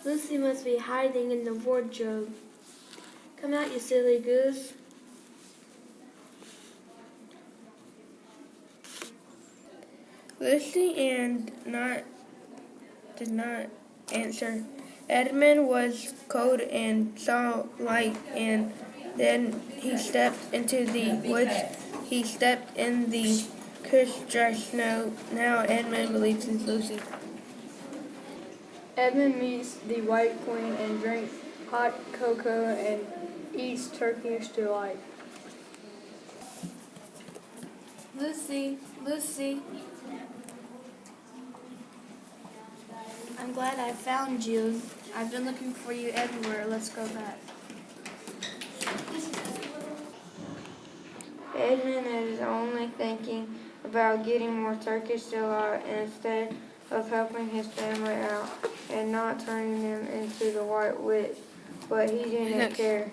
Lucy must be hiding in the wardrobe. Come out, you silly goose. Lucy did not answer. Edmund was cold and saw light, and then he stepped into the woods. He stepped in the crisp, dry snow. Now Edmund believes in Lucy. Edmund meets the White Queen and drinks hot cocoa and eats Turkish delight. Lucy, Lucy. I'm glad I found you. I've been looking for you everywhere. Let's go back. Edmund is only thinking about getting more Turkish delight instead of helping his family out and not turning them into the White Witch. But he didn't care.